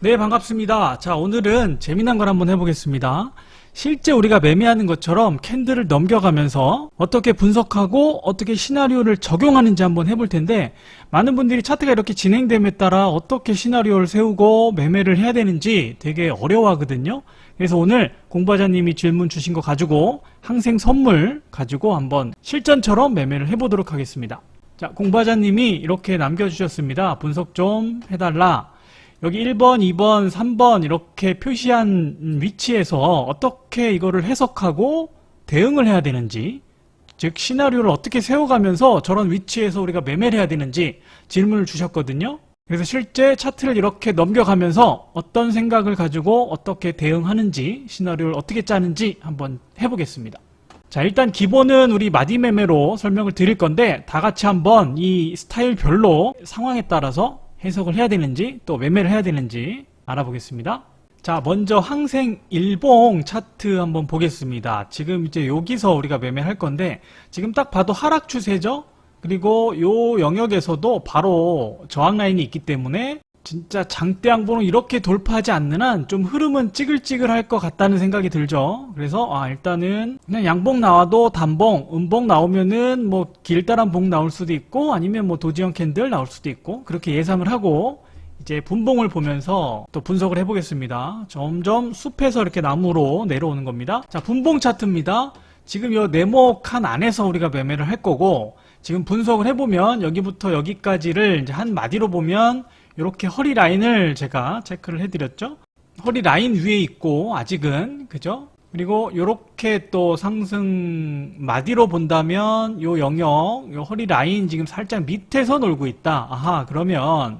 네, 반갑습니다. 자, 오늘은 재미난 걸 한번 해보겠습니다. 실제 우리가 매매하는 것처럼 캔들을 넘겨가면서 어떻게 분석하고 어떻게 시나리오를 적용하는지 한번 해볼 텐데, 많은 분들이 차트가 이렇게 진행됨에 따라 어떻게 시나리오를 세우고 매매를 해야 되는지 되게 어려워하거든요. 그래서 오늘 공부하자님이 질문 주신 거 가지고 항생 선물 가지고 한번 실전처럼 매매를 해보도록 하겠습니다. 자, 공부하자님이 이렇게 남겨주셨습니다. 분석 좀 해달라. 여기 1번, 2번, 3번 이렇게 표시한 위치에서 어떻게 이거를 해석하고 대응을 해야 되는지, 즉 시나리오를 어떻게 세워가면서 저런 위치에서 우리가 매매를 해야 되는지 질문을 주셨거든요. 그래서 실제 차트를 이렇게 넘겨가면서 어떤 생각을 가지고 어떻게 대응하는지, 시나리오를 어떻게 짜는지 한번 해보겠습니다. 자, 일단 기본은 우리 마디 매매로 설명을 드릴 건데, 다 같이 한번 이 스타일별로 상황에 따라서 해석을 해야 되는지 또 매매를 해야 되는지 알아보겠습니다. 자, 먼저 항생 일봉 차트 한번 보겠습니다. 지금 이제 여기서 우리가 매매를 할 건데, 지금 딱 봐도 하락 추세죠. 그리고 요 영역에서도 바로 저항 라인이 있기 때문에 진짜 장대 양봉을 이렇게 돌파하지 않는 한 좀 흐름은 찌글찌글할 것 같다는 생각이 들죠. 그래서 일단은 그냥 양봉 나와도 단봉, 음봉 나오면은 뭐 길다란 봉 나올 수도 있고, 아니면 뭐 도지형 캔들 나올 수도 있고, 그렇게 예상을 하고 이제 분봉을 보면서 또 분석을 해보겠습니다. 점점 숲에서 이렇게 나무로 내려오는 겁니다. 자, 분봉 차트입니다. 지금 요 네모 칸 안에서 우리가 매매를 할 거고, 지금 분석을 해보면 여기부터 여기까지를 이제 한 마디로 보면 이렇게 허리 라인을 제가 체크를 해드렸죠. 허리 라인 위에 있고 아직은, 그죠? 그리고 이렇게 또 상승 마디로 본다면 요 영역, 요 허리 라인 지금 살짝 밑에서 놀고 있다. 아하, 그러면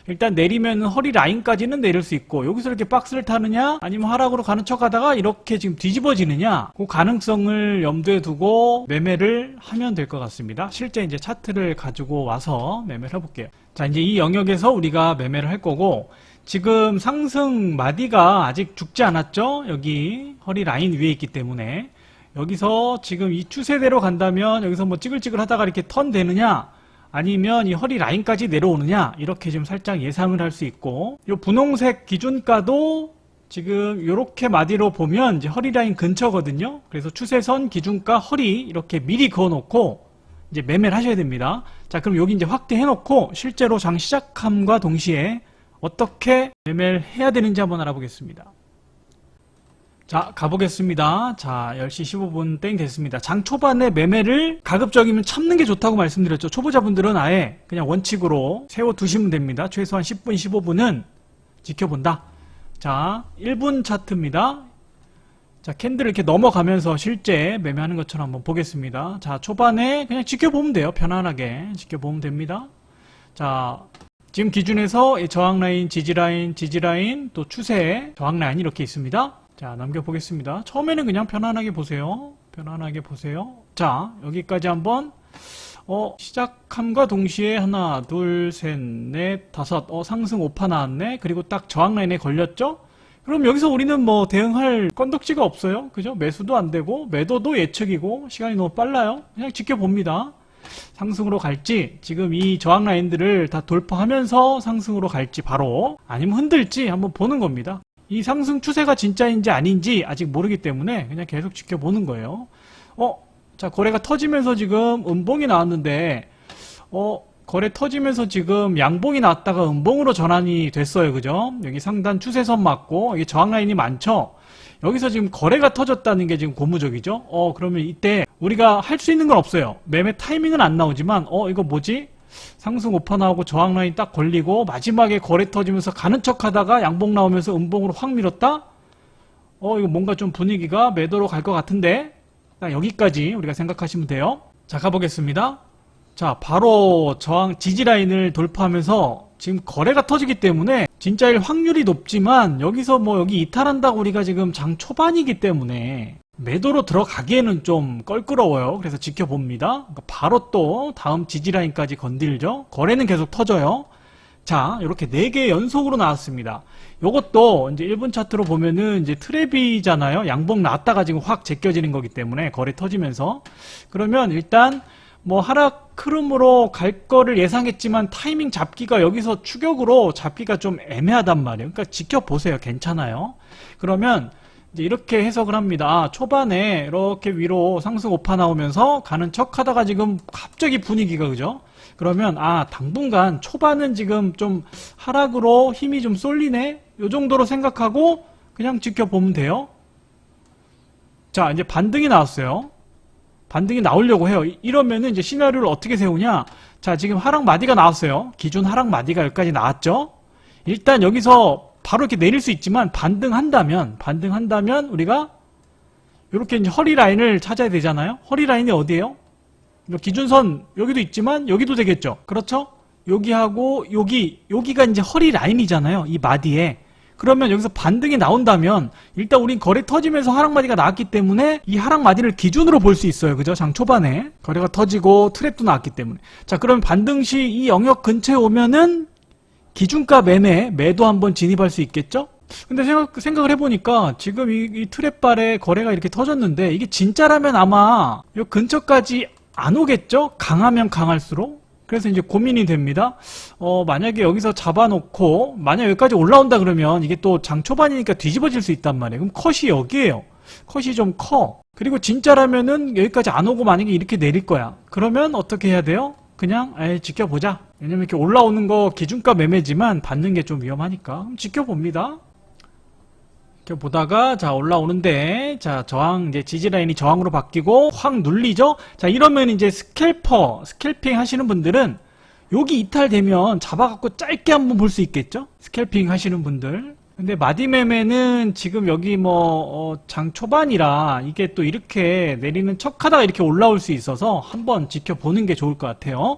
일단 내리면 허리 라인까지는 내릴 수 있고, 여기서 이렇게 박스를 타느냐 아니면 하락으로 가는 척 하다가 이렇게 지금 뒤집어지느냐, 그 가능성을 염두에 두고 매매를 하면 될 것 같습니다. 실제 이제 차트를 가지고 와서 매매를 해볼게요. 자, 이제 이 영역에서 우리가 매매를 할 거고, 지금 상승 마디가 아직 죽지 않았죠. 여기 허리 라인 위에 있기 때문에 여기서 지금 이 추세대로 간다면 여기서 뭐 찌글찌글 하다가 이렇게 턴 되느냐, 아니면 이 허리 라인까지 내려오느냐, 이렇게 지금 살짝 예상을 할 수 있고, 이 분홍색 기준가도 지금 이렇게 마디로 보면 이제 허리 라인 근처거든요. 그래서 추세선 기준가 허리 이렇게 미리 그어 놓고 이제 매매를 하셔야 됩니다. 자, 그럼 여기 이제 확대해 놓고 실제로 장 시작함과 동시에 어떻게 매매를 해야 되는지 한번 알아보겠습니다. 자, 가보겠습니다. 자, 10시 15분 땡 됐습니다. 장 초반에 매매를 가급적이면 참는 게 좋다고 말씀드렸죠. 초보자분들은 아예 그냥 원칙으로 세워두시면 됩니다. 최소한 10분, 15분은 지켜본다. 자, 1분 차트입니다. 자, 캔들을 이렇게 넘어가면서 실제 매매하는 것처럼 한번 보겠습니다. 자, 초반에 그냥 지켜보면 돼요. 편안하게 지켜보면 됩니다. 자, 지금 기준에서 저항 라인, 지지 라인, 지지 라인, 또 추세 저항 라인이 이렇게 있습니다. 자, 넘겨보겠습니다. 처음에는 그냥 편안하게 보세요. 편안하게 보세요. 자, 여기까지 한번 시작함과 동시에 하나, 둘, 셋, 넷, 다섯, 상승 5파 나왔네. 그리고 딱 저항 라인에 걸렸죠? 그럼 여기서 우리는 뭐 대응할 건덕지가 없어요. 그죠? 매수도 안 되고 매도도 예측이고 시간이 너무 빨라요. 그냥 지켜봅니다. 상승으로 갈지, 지금 이 저항 라인들을 다 돌파하면서 상승으로 갈지 바로, 아니면 흔들지 한번 보는 겁니다. 이 상승 추세가 진짜인지 아닌지 아직 모르기 때문에 그냥 계속 지켜보는 거예요. 자, 거래가 터지면서 지금 음봉이 나왔는데, 거래 터지면서 지금 양봉이 나왔다가 음봉으로 전환이 됐어요. 그죠? 여기 상단 추세선 맞고, 여기 저항 라인이 많죠? 여기서 지금 거래가 터졌다는 게 지금 고무적이죠? 그러면 이때 우리가 할 수 있는 건 없어요. 매매 타이밍은 안 나오지만, 이거 뭐지? 상승 5파 나오고 저항 라인 딱 걸리고 마지막에 거래 터지면서 가는 척 하다가 양봉 나오면서 음봉으로 확 밀었다? 이거 뭔가 좀 분위기가 매도로 갈 것 같은데? 딱 여기까지 우리가 생각하시면 돼요. 자, 가보겠습니다. 자, 바로 저항 지지 라인을 돌파하면서 지금 거래가 터지기 때문에 진짜일 확률이 높지만, 여기서 뭐 여기 이탈한다고 우리가 지금 장 초반이기 때문에 매도로 들어가기에는 좀 껄끄러워요. 그래서 지켜봅니다. 그러니까 바로 또 다음 지지라인까지 건들죠. 거래는 계속 터져요. 자, 이렇게 4개 연속으로 나왔습니다. 요것도 이제 1분 차트로 보면은 이제 트랩이잖아요. 양봉 나왔다가 지금 확 제껴지는 거기 때문에 거래 터지면서. 그러면 일단 뭐 하락 흐름으로 갈 거를 예상했지만 타이밍 잡기가 여기서 추격으로 잡기가 좀 애매하단 말이에요. 그러니까 지켜보세요. 괜찮아요. 그러면 이제 이렇게 해석을 합니다. 아, 초반에 이렇게 위로 상승 오파 나오면서 가는 척 하다가 지금 갑자기 분위기가 그죠? 그러면 아, 당분간 초반은 지금 좀 하락으로 힘이 좀 쏠리네? 요 정도로 생각하고 그냥 지켜보면 돼요. 자, 이제 반등이 나왔어요. 반등이 나오려고 해요. 이러면은 이제 시나리오를 어떻게 세우냐? 자, 지금 하락 마디가 나왔어요. 기준 하락 마디가 여기까지 나왔죠? 일단 여기서 바로 이렇게 내릴 수 있지만 반등한다면 우리가 이렇게 이제 허리 라인을 찾아야 되잖아요. 허리 라인이 어디예요? 기준선 여기도 있지만 여기도 되겠죠. 그렇죠? 여기하고 여기가 이제 허리 라인이잖아요. 이 마디에. 그러면 여기서 반등이 나온다면 일단 우린 거래 터지면서 하락마디가 나왔기 때문에 이 하락마디를 기준으로 볼 수 있어요. 그죠? 장 초반에 거래가 터지고 트랩도 나왔기 때문에. 자, 그러면 반등 시 이 영역 근처에 오면은 기준가 매도 한번 진입할 수 있겠죠? 근데 생각을 해보니까 지금 이 트랩발에 거래가 이렇게 터졌는데 이게 진짜라면 아마 이 근처까지 안 오겠죠? 강하면 강할수록. 그래서 이제 고민이 됩니다. 만약에 여기서 잡아놓고 만약 여기까지 올라온다 그러면 이게 또 장 초반이니까 뒤집어질 수 있단 말이에요. 그럼 컷이 여기에요. 컷이 좀 커. 그리고 진짜라면은 여기까지 안 오고 만약에 이렇게 내릴 거야. 그러면 어떻게 해야 돼요? 그냥 지켜보자. 왜냐면 이렇게 올라오는 거 기준가 매매지만 받는 게 좀 위험하니까. 그럼 지켜봅니다. 이렇게 보다가 자 올라오는데 자 저항 이제 지지라인이 저항으로 바뀌고 확 눌리죠. 자 이러면 이제 스캘핑 하시는 분들은 여기 이탈되면 잡아갖고 짧게 한번 볼 수 있겠죠. 스캘핑 하시는 분들. 근데 마디매매는 지금 여기 장 초반이라 이게 또 이렇게 내리는 척하다가 이렇게 올라올 수 있어서 한번 지켜보는 게 좋을 것 같아요.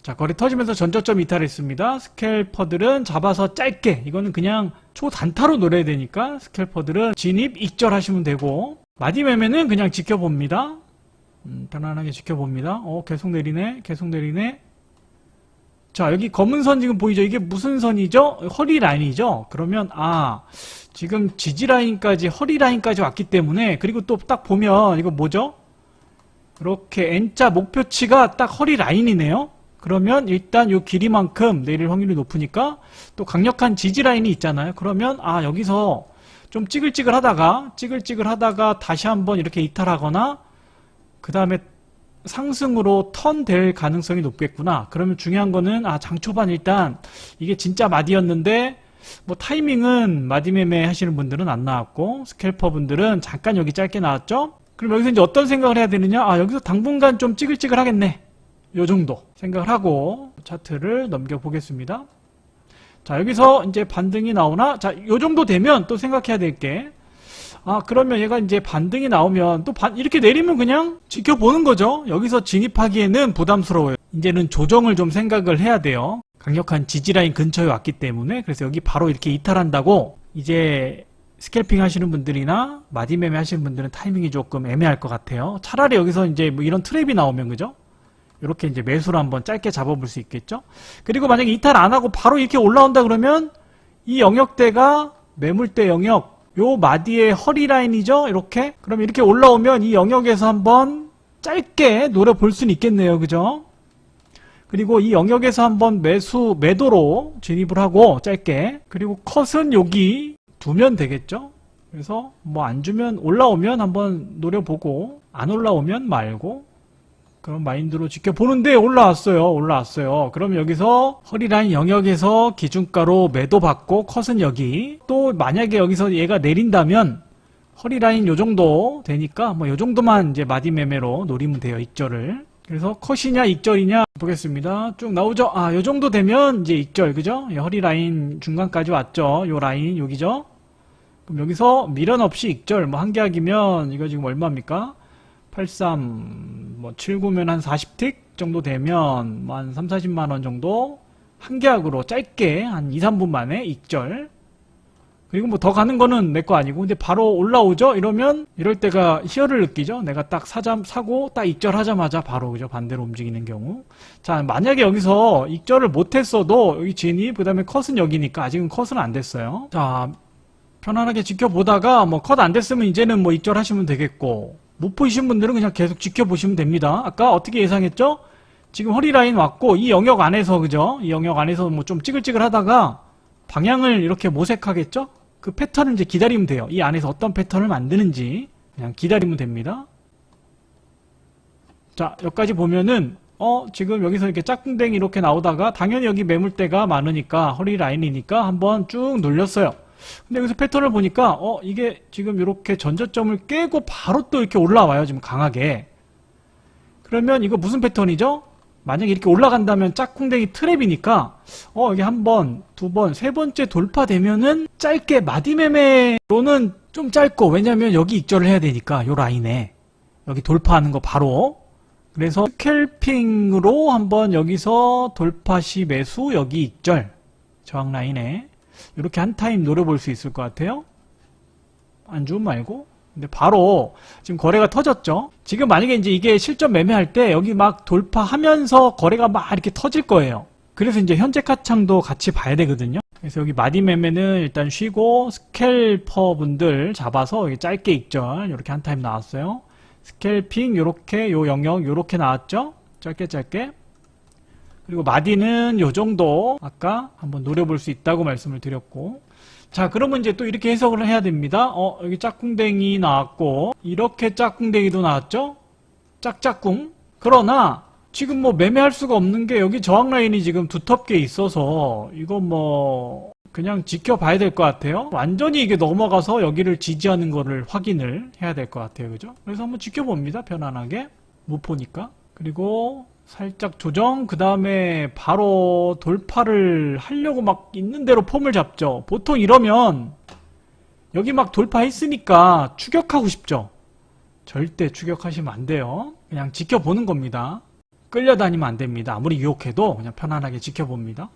자, 거래 터지면서 전저점 이탈했습니다. 스캘퍼들은 잡아서 짧게, 이거는 그냥 초단타로 노려야 되니까 스캘퍼들은 진입, 익절 하시면 되고, 마디매매는 그냥 지켜봅니다. 편안하게 지켜봅니다. 계속 내리네, 계속 내리네. 자, 여기 검은 선 지금 보이죠? 이게 무슨 선이죠? 허리 라인이죠? 그러면, 지금 지지 라인까지, 허리 라인까지 왔기 때문에, 그리고 또 딱 보면, 이거 뭐죠? 이렇게 N자 목표치가 딱 허리 라인이네요? 그러면 일단 요 길이만큼 내릴 확률이 높으니까 또 강력한 지지 라인이 있잖아요. 그러면 여기서 좀 찌글찌글 하다가 다시 한번 이렇게 이탈하거나 그 다음에 상승으로 턴 될 가능성이 높겠구나. 그러면 중요한 거는 장 초반 일단 이게 진짜 마디였는데 뭐 타이밍은 마디매매 하시는 분들은 안 나왔고 스캘퍼 분들은 잠깐 여기 짧게 나왔죠. 그럼 여기서 이제 어떤 생각을 해야 되느냐? 여기서 당분간 좀 찌글찌글 하겠네. 요 정도 생각을 하고 차트를 넘겨보겠습니다. 자, 여기서 이제 반등이 나오나? 자, 요 정도 되면 또 생각해야 될 게, 그러면 얘가 이제 반등이 나오면 또 이렇게 내리면 그냥 지켜보는 거죠. 여기서 진입하기에는 부담스러워요. 이제는 조정을 좀 생각을 해야 돼요. 강력한 지지라인 근처에 왔기 때문에. 그래서 여기 바로 이렇게 이탈한다고 이제 스캘핑 하시는 분들이나 마디매매 하시는 분들은 타이밍이 조금 애매할 것 같아요. 차라리 여기서 이제 뭐 이런 트랩이 나오면 그죠? 이렇게 이제 매수를 한번 짧게 잡아볼 수 있겠죠. 그리고 만약에 이탈 안 하고 바로 이렇게 올라온다 그러면 이 영역대가 매물대 영역, 요 마디의 허리 라인이죠. 이렇게. 그럼 이렇게 올라오면 이 영역에서 한번 짧게 노려볼 수는 있겠네요. 그죠? 그리고 이 영역에서 한번 매도로 진입을 하고 짧게. 그리고 컷은 여기 두면 되겠죠. 그래서 뭐 안 주면 올라오면 한번 노려보고 안 올라오면 말고 그런 마인드로 지켜보는데 올라왔어요. 그럼 여기서 허리라인 영역에서 기준가로 매도 받고 컷은 여기. 또 만약에 여기서 얘가 내린다면 허리라인 요 정도 되니까 뭐 요 정도만 이제 마디매매로 노리면 돼요. 익절을. 그래서 컷이냐 익절이냐 보겠습니다. 쭉 나오죠. 요 정도 되면 이제 익절 그죠? 허리라인 중간까지 왔죠. 요 라인 여기죠. 그럼 여기서 미련 없이 익절 뭐 한 계약이면 이거 지금 얼마입니까? 83, 79면 한 40틱 정도 되면 한 3, 40만원 정도 한 계약으로 짧게 한 2, 3분 만에 익절. 그리고 뭐 더 가는 거는 내 거 아니고 근데 바로 올라오죠? 이러면 이럴 때가 희열을 느끼죠? 내가 딱 사고 딱 익절하자마자 바로 그죠? 반대로 움직이는 경우. 자, 만약에 여기서 익절을 못했어도 여기 진입, 그 다음에 컷은 여기니까 아직은 컷은 안 됐어요. 자, 편안하게 지켜보다가 뭐 컷 안 됐으면 이제는 뭐 익절하시면 되겠고 못 보이신 분들은 그냥 계속 지켜보시면 됩니다. 아까 어떻게 예상했죠? 지금 허리 라인 왔고 이 영역 안에서 그죠? 이 영역 안에서 뭐 좀 찌글찌글 하다가 방향을 이렇게 모색하겠죠? 그 패턴을 이제 기다리면 돼요. 이 안에서 어떤 패턴을 만드는지 그냥 기다리면 됩니다. 자, 여기까지 보면은 지금 여기서 이렇게 짝꿍댕이 이렇게 나오다가 당연히 여기 매물대가 많으니까 허리 라인이니까 한번 쭉 눌렸어요. 근데 여기서 패턴을 보니까 이게 지금 이렇게 전저점을 깨고 바로 또 이렇게 올라와요. 지금 강하게. 그러면 이거 무슨 패턴이죠? 만약에 이렇게 올라간다면 짝꿍댕이 트랩이니까 여기 한 번, 두 번, 세 번째 돌파되면은 짧게 마디매매로는 좀 짧고 왜냐면 여기 익절을 해야 되니까 요 라인에 여기 돌파하는 거 바로 그래서 스캘핑으로 한번 여기서 돌파 시 매수 여기 익절 저항 라인에 이렇게 한 타임 노려볼 수 있을 것 같아요. 안주음 말고. 근데 바로 지금 거래가 터졌죠. 지금 만약에 이제 이게 실전 매매할 때 여기 막 돌파하면서 거래가 막 이렇게 터질 거예요. 그래서 이제 현재 가창도 같이 봐야 되거든요. 그래서 여기 마디 매매는 일단 쉬고 스캘퍼 분들 잡아서 여기 짧게 익절 이렇게 한 타임 나왔어요. 스캘핑 요렇게 요 영역 요렇게 나왔죠. 짧게 그리고 마디는 요 정도 아까 한번 노려볼 수 있다고 말씀을 드렸고 자 그러면 이제 또 이렇게 해석을 해야 됩니다. 여기 짝꿍댕이 나왔고 이렇게 짝꿍댕이도 나왔죠. 짝짝꿍. 그러나 지금 뭐 매매할 수가 없는 게 여기 저항 라인이 지금 두텁게 있어서 이거 뭐 그냥 지켜봐야 될 것 같아요. 완전히 이게 넘어가서 여기를 지지하는 거를 확인을 해야 될 것 같아요. 그죠? 그래서 한번 지켜봅니다. 편안하게. 못 보니까. 그리고 살짝 조정, 그 다음에 바로 돌파를 하려고 막 있는 대로 폼을 잡죠. 보통 이러면 여기 막 돌파했으니까 추격하고 싶죠. 절대 추격하시면 안 돼요. 그냥 지켜보는 겁니다. 끌려다니면 안 됩니다. 아무리 유혹해도 그냥 편안하게 지켜봅니다.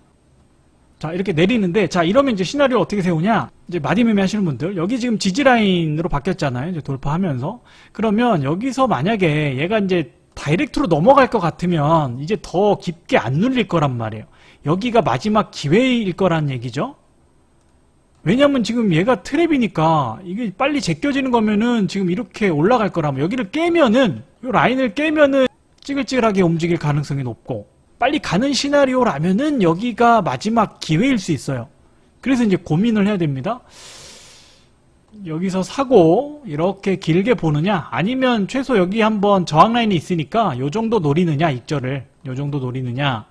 자, 이렇게 내리는데, 자, 이러면 이제 시나리오 어떻게 세우냐? 이제 마디매매 하시는 분들, 여기 지금 지지라인으로 바뀌었잖아요. 이제 돌파하면서. 그러면 여기서 만약에 얘가 이제 다이렉트로 넘어갈 것 같으면 이제 더 깊게 안 눌릴 거란 말이에요. 여기가 마지막 기회일 거란 얘기죠. 왜냐면 지금 얘가 트랩이니까 이게 빨리 제껴지는 거면은 지금 이렇게 올라갈 거라면 여기를 깨면은 이 라인을 깨면은 찌글찌글하게 움직일 가능성이 높고 빨리 가는 시나리오라면은 여기가 마지막 기회일 수 있어요. 그래서 이제 고민을 해야 됩니다. 여기서 사고 이렇게 길게 보느냐 아니면 최소 여기 한번 저항 라인이 있으니까 요 정도 노리느냐 익절을 요 정도 노리느냐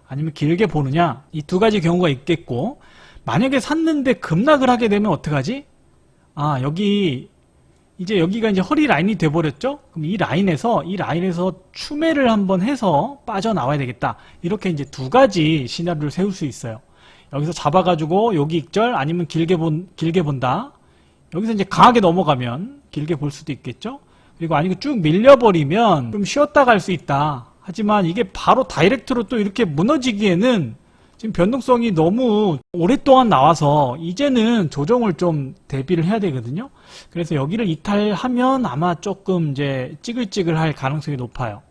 아니면 길게 보느냐 이 두 가지 경우가 있겠고 만약에 샀는데 급락을 하게 되면 어떡하지? 여기 이제 여기가 이제 허리 라인이 돼버렸죠? 그럼 이 라인에서 추매를 한번 해서 빠져나와야 되겠다. 이렇게 이제 두 가지 시나리오를 세울 수 있어요. 여기서 잡아가지고 여기 익절 아니면 길게 본다. 여기서 이제 강하게 넘어가면 길게 볼 수도 있겠죠? 그리고 아니면 쭉 밀려버리면 좀 쉬었다 갈 수 있다. 하지만 이게 바로 다이렉트로 또 이렇게 무너지기에는 지금 변동성이 너무 오랫동안 나와서 이제는 조정을 좀 대비를 해야 되거든요. 그래서 여기를 이탈하면 아마 조금 이제 찌글찌글 할 가능성이 높아요.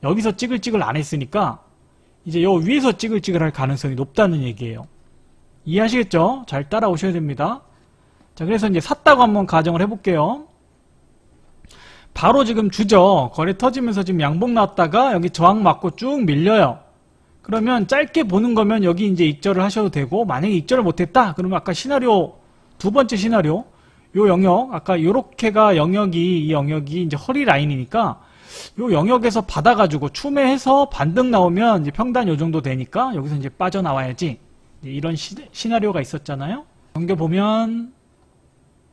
여기서 찌글찌글 안 했으니까 이제 요 위에서 찌글찌글 할 가능성이 높다는 얘기예요. 이해하시겠죠? 잘 따라오셔야 됩니다. 자, 그래서 이제 샀다고 한번 가정을 해볼게요. 바로 지금 주죠. 거래 터지면서 지금 양봉 나왔다가 여기 저항 맞고 쭉 밀려요. 그러면 짧게 보는 거면 여기 이제 익절을 하셔도 되고 만약에 익절을 못했다 그러면 아까 시나리오 두 번째 시나리오 요 영역 아까 요렇게가 이 영역이 이제 허리 라인이니까 요 영역에서 받아가지고 추매해서 반등 나오면 이제 평단 요 정도 되니까 여기서 이제 빠져나와야지 이런 시나리오가 있었잖아요. 넘겨보면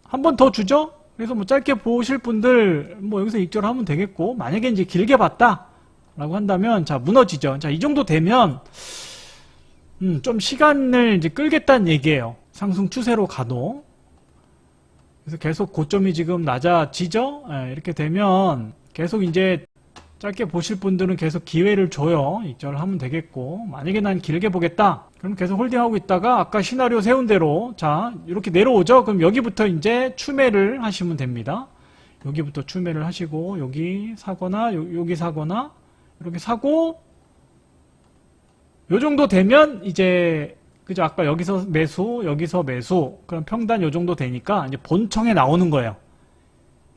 한 번 더 주죠. 그래서 뭐 짧게 보실 분들 뭐 여기서 익절하면 되겠고 만약에 이제 길게 봤다 라고 한다면 자 무너지죠. 자, 이 정도 되면 좀 시간을 이제 끌겠다는 얘기예요. 상승 추세로 가도. 그래서 계속 고점이 지금 낮아지죠. 이렇게 되면 계속 이제 짧게 보실 분들은 계속 기회를 줘요. 익절을 하면 되겠고 만약에 난 길게 보겠다. 그럼 계속 홀딩하고 있다가 아까 시나리오 세운 대로 자 이렇게 내려오죠. 그럼 여기부터 이제 추매를 하시면 됩니다. 여기부터 추매를 하시고 여기 사거나 여기 사거나 이렇게 사고 요 정도 되면 이제 그죠 아까 여기서 매수 여기서 매수 그럼 평단 요 정도 되니까 이제 본청에 나오는 거예요.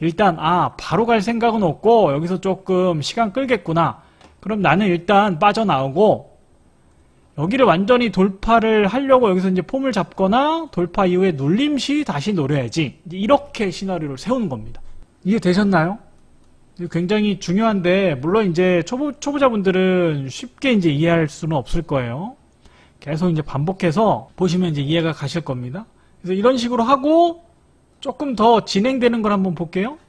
일단 바로 갈 생각은 없고 여기서 조금 시간 끌겠구나. 그럼 나는 일단 빠져나오고 여기를 완전히 돌파를 하려고 여기서 이제 폼을 잡거나 돌파 이후에 눌림시 다시 노려야지. 이렇게 시나리오를 세우는 겁니다. 이해 되셨나요? 굉장히 중요한데 물론 이제 초보자분들은 쉽게 이제 이해할 수는 없을 거예요. 계속 이제 반복해서 보시면 이제 이해가 가실 겁니다. 그래서 이런 식으로 하고 조금 더 진행되는 걸 한번 볼게요.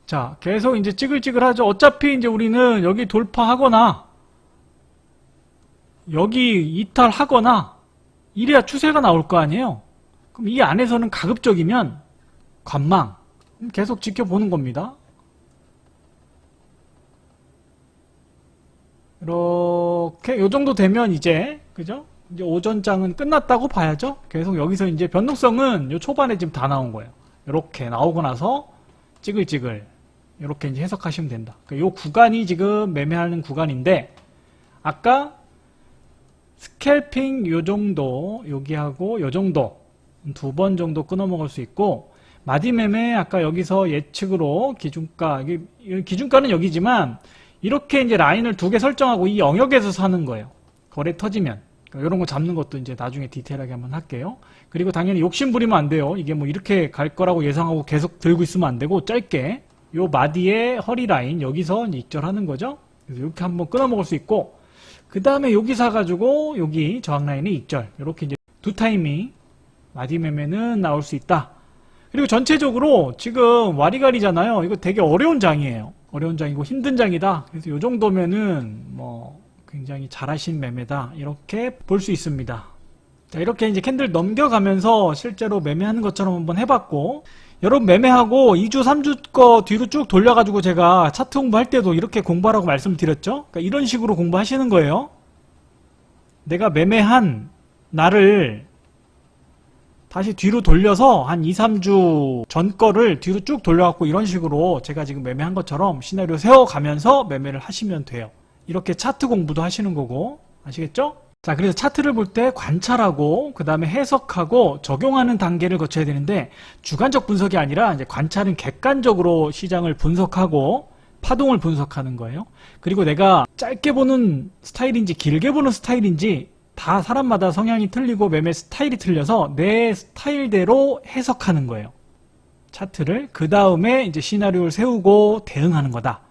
자, 계속 이제 찌글찌글하죠. 어차피 이제 우리는 여기 돌파하거나 여기 이탈하거나 이래야 추세가 나올 거 아니에요. 그럼 이 안에서는 가급적이면 관망 계속 지켜보는 겁니다. 이렇게 요 정도 되면 이제 그죠? 이제 오전장은 끝났다고 봐야죠. 계속 여기서 이제 변동성은 요 초반에 지금 다 나온 거예요. 이렇게 나오고 나서 찌글찌글 이렇게 이제 해석하시면 된다. 요 구간이 지금 매매하는 구간인데 아까 스캘핑 요 정도 여기하고 요 정도 두 번 정도 끊어 먹을 수 있고 마디 매매 아까 여기서 예측으로 기준가 기준가는 여기지만 이렇게 이제 라인을 두 개 설정하고 이 영역에서 사는 거예요. 거래 터지면 이런 거 잡는 것도 이제 나중에 디테일하게 한번 할게요. 그리고 당연히 욕심 부리면 안 돼요. 이게 뭐 이렇게 갈 거라고 예상하고 계속 들고 있으면 안 되고 짧게 요 마디의 허리 라인 여기서 익절하는 거죠. 그래서 이렇게 한번 끊어 먹을 수 있고 그 다음에 여기 사가지고 여기 저항 라인에 익절 이렇게 이제 두 타이밍 마디 매매는 나올 수 있다. 그리고 전체적으로 지금 와리가리잖아요. 이거 되게 어려운 장이에요. 어려운 장이고 힘든 장이다. 그래서 요 정도면은 뭐 굉장히 잘하신 매매다. 이렇게 볼 수 있습니다. 자, 이렇게 이제 캔들 넘겨가면서 실제로 매매하는 것처럼 한번 해봤고 여러분 매매하고 2주, 3주 거 뒤로 쭉 돌려가지고 제가 차트 공부할 때도 이렇게 공부하라고 말씀드렸죠. 그러니까 이런 식으로 공부하시는 거예요. 내가 매매한 날을 다시 뒤로 돌려서 한 2, 3주 전 거를 뒤로 쭉 돌려갖고 이런 식으로 제가 지금 매매한 것처럼 시나리오 세워가면서 매매를 하시면 돼요. 이렇게 차트 공부도 하시는 거고 아시겠죠? 자, 그래서 차트를 볼 때 관찰하고 그 다음에 해석하고 적용하는 단계를 거쳐야 되는데 주관적 분석이 아니라 이제 관찰은 객관적으로 시장을 분석하고 파동을 분석하는 거예요. 그리고 내가 짧게 보는 스타일인지 길게 보는 스타일인지 다 사람마다 성향이 틀리고 매매 스타일이 틀려서 내 스타일대로 해석하는 거예요. 차트를. 그 다음에 이제 시나리오를 세우고 대응하는 거다.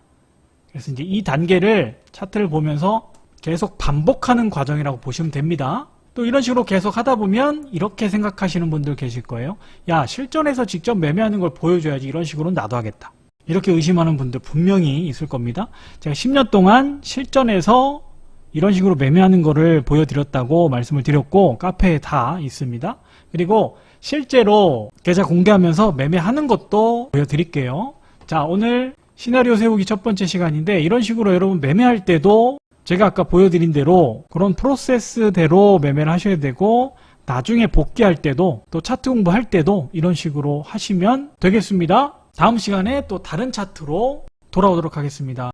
그래서 이제 이 단계를 차트를 보면서 계속 반복하는 과정이라고 보시면 됩니다. 또 이런 식으로 계속 하다 보면 이렇게 생각하시는 분들 계실 거예요. 야, 실전에서 직접 매매하는 걸 보여줘야지 이런 식으로는 나도 하겠다. 이렇게 의심하는 분들 분명히 있을 겁니다. 제가 10년 동안 실전에서 이런 식으로 매매하는 거를 보여드렸다고 말씀을 드렸고 카페에 다 있습니다. 그리고 실제로 계좌 공개하면서 매매하는 것도 보여드릴게요. 자, 오늘 시나리오 세우기 첫 번째 시간인데 이런 식으로 여러분 매매할 때도 제가 아까 보여드린 대로 그런 프로세스대로 매매를 하셔야 되고 나중에 복귀할 때도 또 차트 공부할 때도 이런 식으로 하시면 되겠습니다. 다음 시간에 또 다른 차트로 돌아오도록 하겠습니다.